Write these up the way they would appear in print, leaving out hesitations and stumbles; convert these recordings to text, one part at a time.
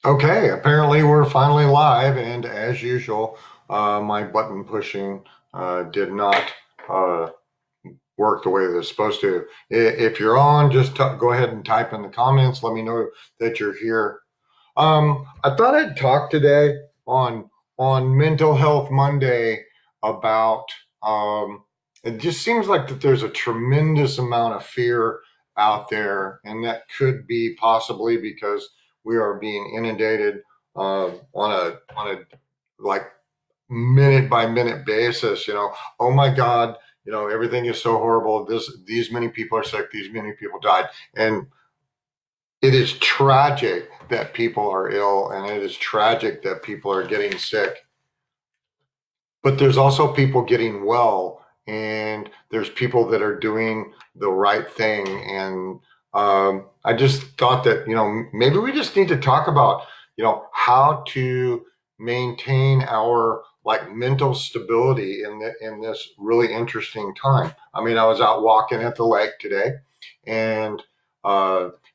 Okay, apparently we're finally live, and as usual, my button pushing did not uh, work the way that it's supposed to. If you're on, just go ahead and type in the comments. Let me know that you're here. I thought I'd talk today on Mental Health Monday about it just seems like that there's a tremendous amount of fear out there, and that could be possibly because we are being inundated on a like minute by minute basis. Oh my God, everything is so horrible. These many people are sick. These many people died, and it is tragic that people are ill, and it is tragic that people are getting sick. But there's also people getting well, and there's people that are doing the right thing. And I just thought that, maybe we just need to talk about, how to maintain our like mental stability in this really interesting time. I mean, I was out walking at the lake today, and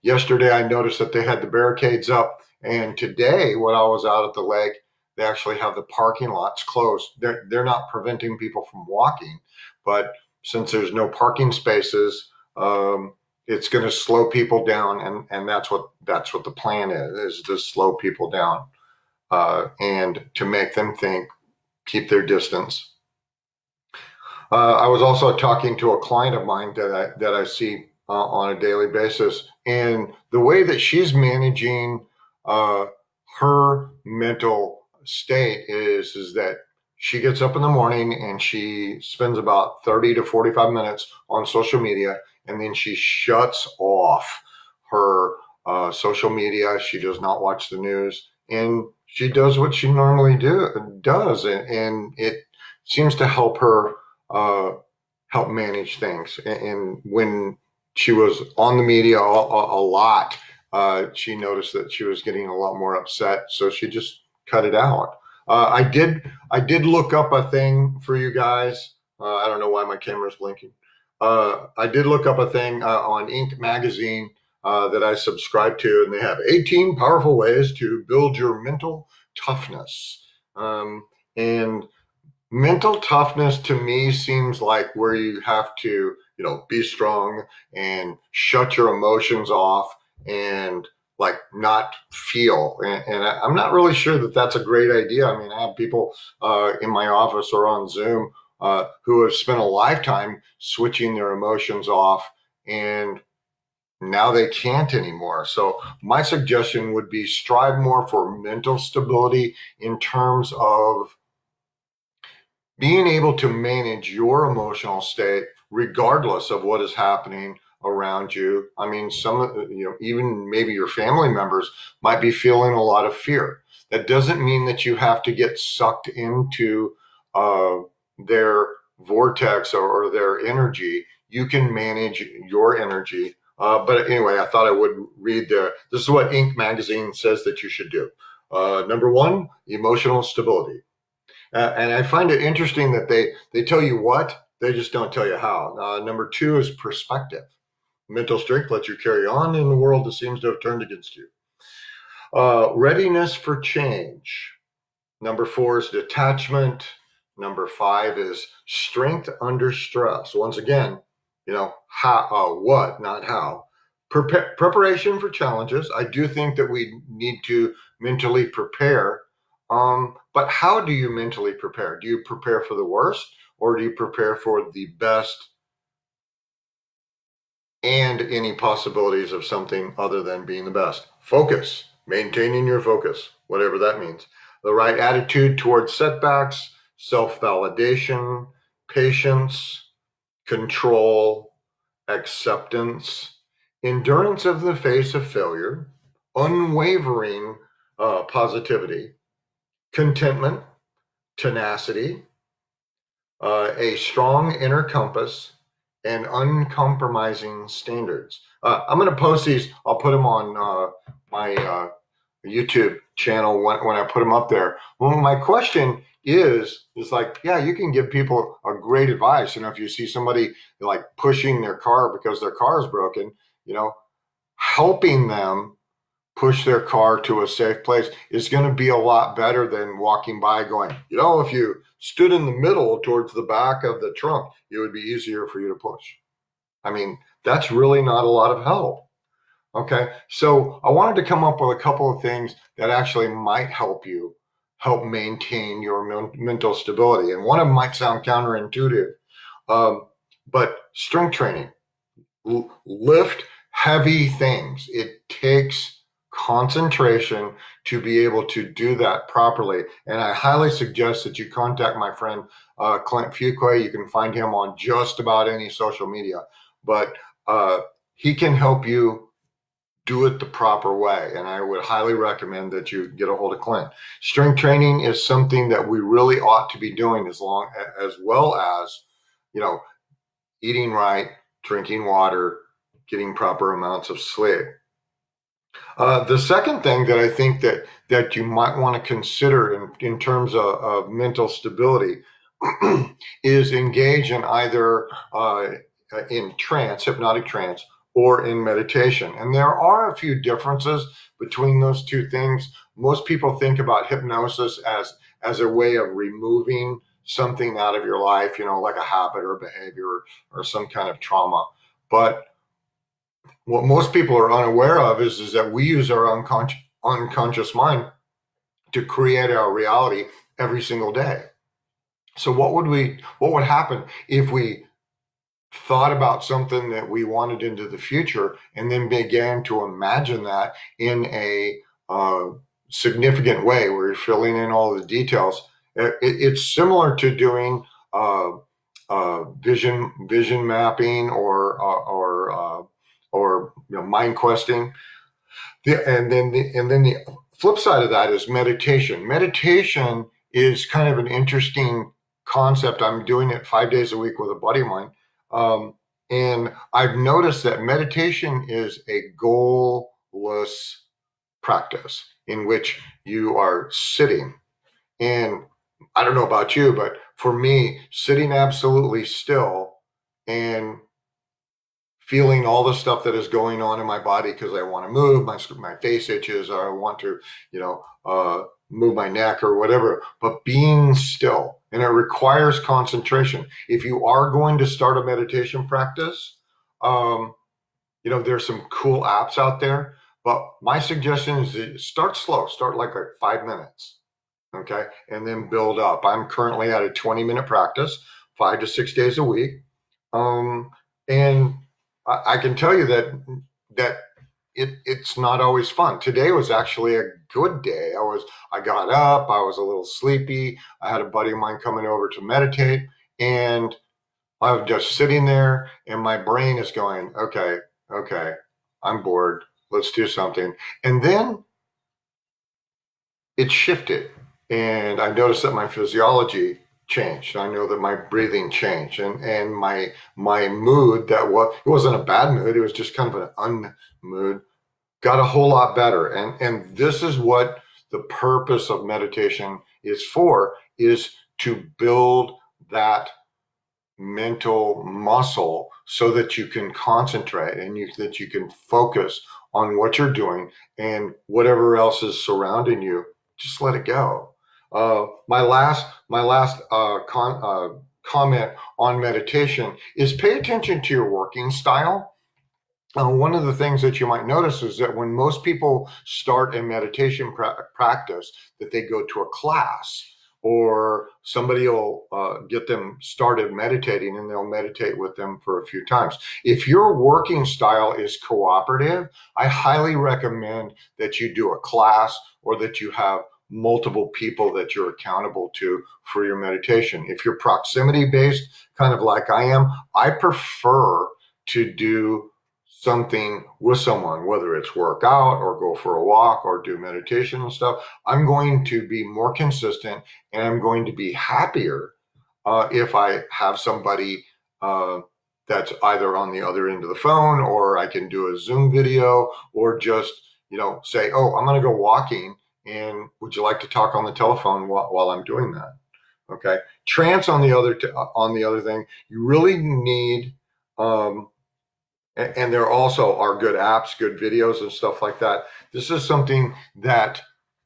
yesterday I noticed that they had the barricades up. And today, when I was out at the lake, they actually have the parking lots closed. They're not preventing people from walking, but since there's no parking spaces, it's going to slow people down, and that's what the plan is to slow people down and to make them think, keep their distance. I was also talking to a client of mine that I see on a daily basis, and the way that she's managing uh, her mental state is that she gets up in the morning and she spends about 30 to 45 minutes on social media, and then she shuts off her social media. She does not watch the news, and she does what she normally does, and it seems to uh, help manage things. And when she was on the media a lot, she noticed that she was getting a lot more upset, so she just cut it out. I did look up a thing for you guys. I don't know why my camera's blinking. I did look up a thing on Inc. magazine that I subscribe to, and they have 18 powerful ways to build your mental toughness. And mental toughness to me seems like where you have to, be strong and shut your emotions off and like not feel. And I'm not really sure that that's a great idea. I mean, I have people in my office or on Zoom who have spent a lifetime switching their emotions off, and now they can't anymore. So my suggestion would be strive more for mental stability in terms of being able to manage your emotional state regardless of what is happening around you. I mean, even maybe your family members might be feeling a lot of fear. That doesn't mean that you have to get sucked into uh, their vortex or their energy. You can manage your energy. But anyway, I thought I would read this is what Inc. magazine says that you should do. Number one, emotional stability. And I find it interesting that they tell you what, they just don't tell you how. Number two is perspective. Mental strength lets you carry on in the world that seems to have turned against you. Readiness for change. Number four is detachment. Number five is strength under stress. Once again, how, what, not how. Preparation for challenges. I do think that we need to mentally prepare. But how do you mentally prepare? Do you prepare for the worst, or do you prepare for the best and any possibilities of something other than being the best? Focus, maintaining your focus, whatever that means. The right attitude towards setbacks, self validation, patience, control, acceptance, endurance of the face of failure, unwavering positivity, contentment, tenacity, a strong inner compass, and uncompromising standards. I'm going to post these. I'll put them on my YouTube channel when I put them up there. Well, my question is like, yeah, you can give people a great advice. If you see somebody like pushing their car because their car is broken, you know, helping them push their car to a safe place is going to be a lot better than walking by going, if you stood in the middle towards the back of the trunk, it would be easier for you to push. I mean, that's really not a lot of help. Okay, so I wanted to come up with a couple of things that actually might help maintain your mental stability. And one of them might sound counterintuitive, but strength training, lift heavy things. It takes concentration to be able to do that properly. And I highly suggest that you contact my friend Clint Fuqua. You can find him on just about any social media, but he can help you do it the proper way. And I would highly recommend that you get a hold of Clint. Strength training is something that we really ought to be doing as well as, eating right, drinking water, getting proper amounts of sleep. The second thing that I think that you might want to consider in terms of mental stability is engage in either in trance, hypnotic trance, or in meditation. And there are a few differences between those two things. Most people think about hypnosis as a way of removing something out of your life, like a habit or behavior or some kind of trauma. But what most people are unaware of is that we use our unconscious mind to create our reality every single day. So what would happen if we thought about something that we wanted into the future and then began to imagine that in a significant way where you're filling in all the details? It's similar to doing vision mapping or mind questing. And then the flip side of that is meditation. Meditation is kind of an interesting concept. I'm doing it 5 days a week with a buddy of mine. And I've noticed that meditation is a goalless practice in which you are sitting. And I don't know about you, but for me, sitting absolutely still and feeling all the stuff that is going on in my body because I want to move, my face itches, or I want to, move my neck or whatever, but being still. And it requires concentration. If you are going to start a meditation practice, there's some cool apps out there, but my suggestion is to start slow, start like 5 minutes. Okay. And then build up. I'm currently at a 20-minute practice, 5 to 6 days a week. And I can tell you that it's not always fun. Today was actually a good day. I got up, I was a little sleepy. I had a buddy of mine coming over to meditate, and I was just sitting there and my brain is going, okay, I'm bored. Let's do something. And then it shifted and I noticed that my physiology changed. I know that my breathing changed and my mood it wasn't a bad mood. It was just kind of an unmood, got a whole lot better. And this is what the purpose of meditation is for, is to build that mental muscle so that you can concentrate and that you can focus on what you're doing, and whatever else is surrounding you, just let it go. My last comment on meditation is pay attention to your working style. One of the things that you might notice is that when most people start a meditation practice, that they go to a class or somebody will get them started meditating and they'll meditate with them for a few times. If your working style is cooperative, I highly recommend that you do a class or that you have multiple people that you're accountable to for your meditation. If you're proximity based, kind of like I am, I prefer to do something with someone, whether it's work out or go for a walk or do meditation and stuff. I'm going to be more consistent and I'm going to be happier if I have somebody that's either on the other end of the phone, or I can do a Zoom video, or just, say, oh, I'm going to go walking, and would you like to talk on the telephone while I'm doing that? Okay. Trance on the other thing, you really need And there also are good apps, good videos and stuff like that. This is something that,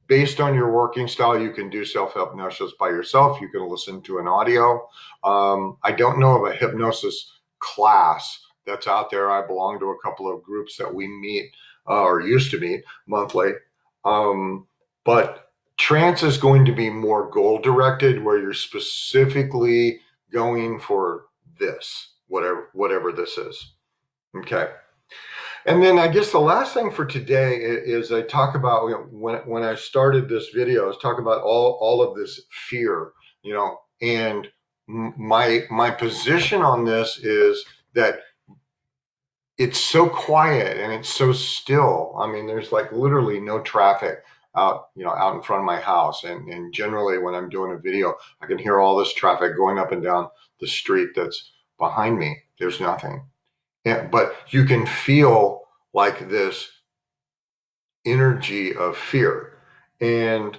based on your working style, you can do self-hypnosis by yourself. You can listen to an audio. I don't know of a hypnosis class that's out there. I belong to a couple of groups that we meet or used to meet monthly. But trance is going to be more goal directed, where you're specifically going for this, whatever this is. Okay. And then I guess the last thing for today is I talk about, when I started this video, I was talking about all of this fear, and my position on this is that it's so quiet and it's so still. I mean, there's like literally no traffic out in front of my house. And generally when I'm doing a video, I can hear all this traffic going up and down the street that's behind me. There's nothing. Yeah, but you can feel like this energy of fear. And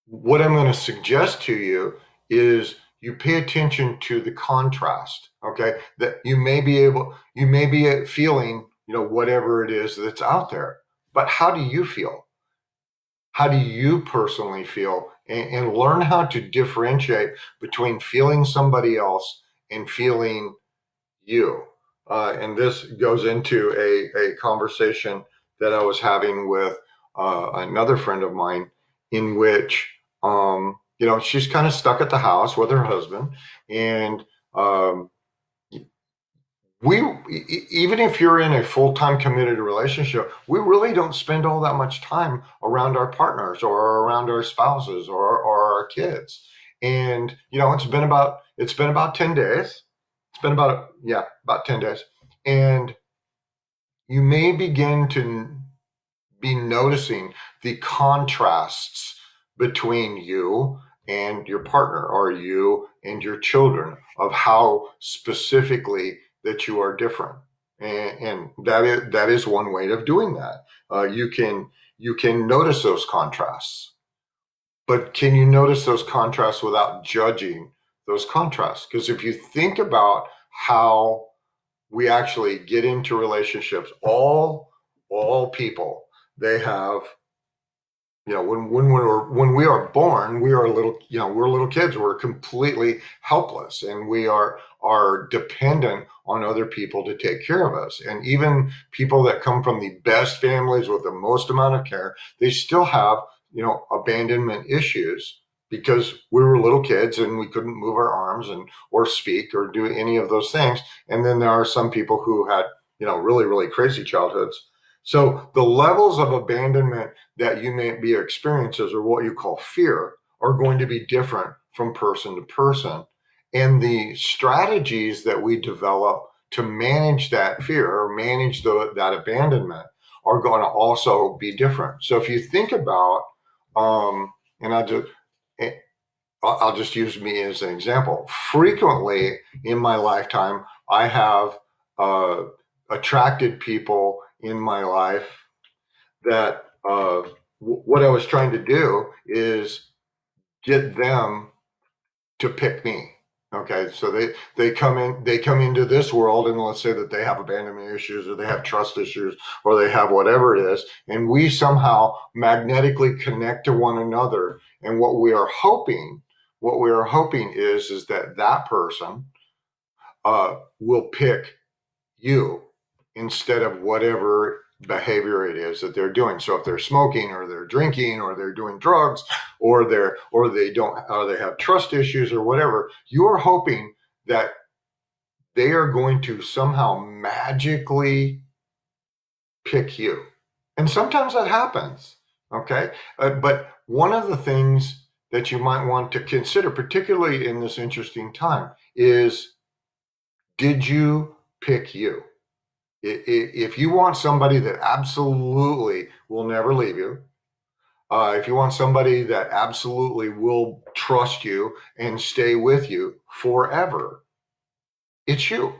what I'm going to suggest to you is you pay attention to the contrast, okay? That you may be feeling, whatever it is that's out there. But how do you feel? How do you personally feel? And learn how to differentiate between feeling somebody else and feeling you. And this goes into a conversation that I was having with another friend of mine, in which, she's kind of stuck at the house with her husband. And even if you're in a full-time committed relationship, we really don't spend all that much time around our partners or around our spouses or our kids. And, it's been about 10 days. It's been about 10 days. And you may begin to be noticing the contrasts between you and your partner, or you and your children, of how specifically that you are different. And that is one way of doing that. You can notice those contrasts, but can you notice those contrasts without judging those contrasts? Because if you think about how we actually get into relationships, all people, they have, when we are born, we are we're little kids. We're completely helpless, and we are dependent on other people to take care of us. And even people that come from the best families with the most amount of care, they still have, abandonment issues, because we were little kids and we couldn't move our arms or speak or do any of those things. And then there are some people who had, really, really crazy childhoods. So the levels of abandonment that you may be experiencing, or what you call fear, are going to be different from person to person. And the strategies that we develop to manage that fear or manage that abandonment are going to also be different. So if you think about, and I'll just use me as an example. Frequently in my lifetime, I have attracted people in my life that what I was trying to do is get them to pick me. Okay, so they come into this world, and let's say that they have abandonment issues, or they have trust issues, or they have whatever it is, and we somehow magnetically connect to one another. And what we are hoping is that person will pick you instead of whatever behavior it is that they're doing. So if they're smoking, or they're drinking, or they're doing drugs, or they have trust issues or whatever, you're hoping that they are going to somehow magically pick you. And sometimes that happens. Okay. But one of the things that you might want to consider, particularly in this interesting time, is, did you pick you? If you want somebody that absolutely will never leave you, if you want somebody that absolutely will trust you and stay with you forever, it's you.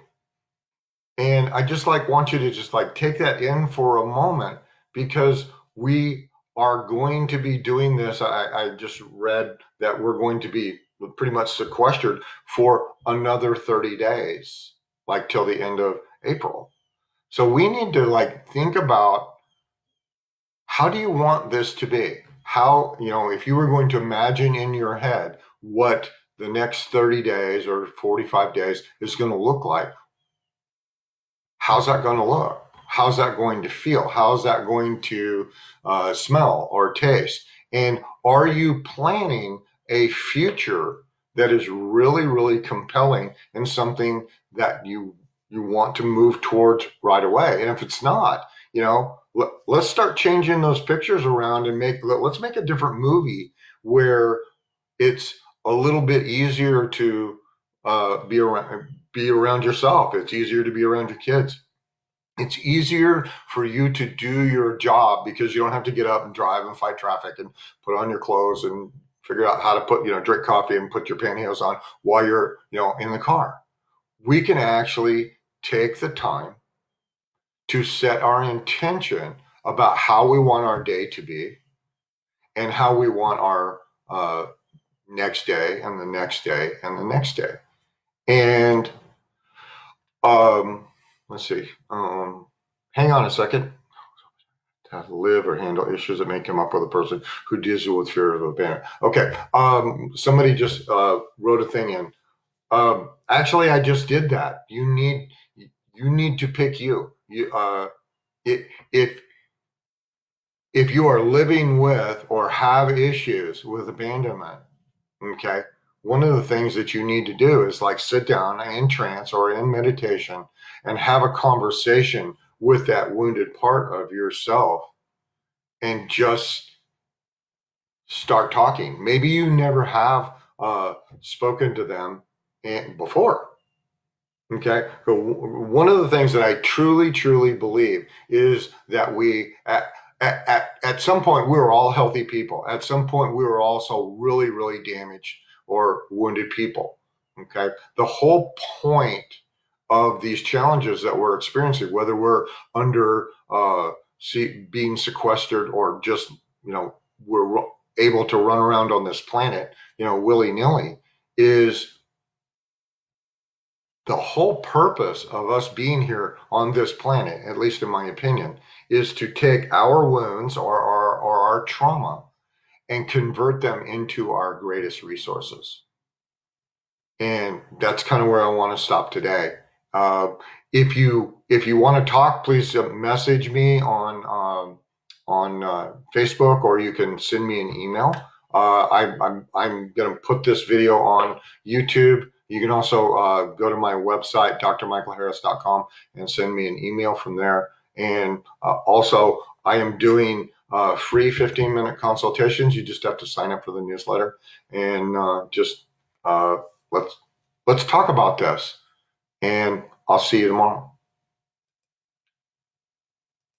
And I just want you to just take that in for a moment, because we are going to be doing this. I just read that we're going to be pretty much sequestered for another 30 days, till the end of April. So we need to like think about, how do you want this to be? How, if you were going to imagine in your head what the next 30 days or 45 days is going to look like, how's that going to look? How's that going to feel? How's that going to smell or taste? And are you planning a future that is really, really compelling and something that you want to move towards right away? And if it's not, let's start changing those pictures around and let's make a different movie where it's a little bit easier to be around yourself. It's easier to be around your kids. It's easier for you to do your job because you don't have to get up and drive and fight traffic and put on your clothes and figure out how to put, drink coffee and put your pantyhose on while you're, in the car. We can actually take the time to set our intention about how we want our day to be and how we want our next day and the next day and the next day. And let's see. Hang on a second. How to live or handle issues that may come up with a person who deals with fear of abandonment. Okay. Somebody just wrote a thing in. Actually, I just did that. You need to pick you. If you are living with or have issues with abandonment, okay, one of the things that you need to do is like sit down in trance or in meditation and have a conversation with that wounded part of yourself and just start talking. Maybe you never have spoken to them before. Okay. But one of the things that I truly, truly believe is that we, at some point, we were all healthy people. At some point, we were also really, really damaged or wounded people. Okay. The whole point of these challenges that we're experiencing, whether we're under being sequestered or just, we're able to run around on this planet, willy-nilly, is the whole purpose of us being here on this planet, at least in my opinion, is to take our wounds or our trauma and convert them into our greatest resources. And that's kind of where I want to stop today. If you want to talk, please message me on Facebook, or you can send me an email. I'm going to put this video on YouTube. You can also go to my website, drmichaelharris.com, and send me an email from there. And also, I am doing free 15-minute consultations. You just have to sign up for the newsletter, and let's talk about this. And I'll see you tomorrow.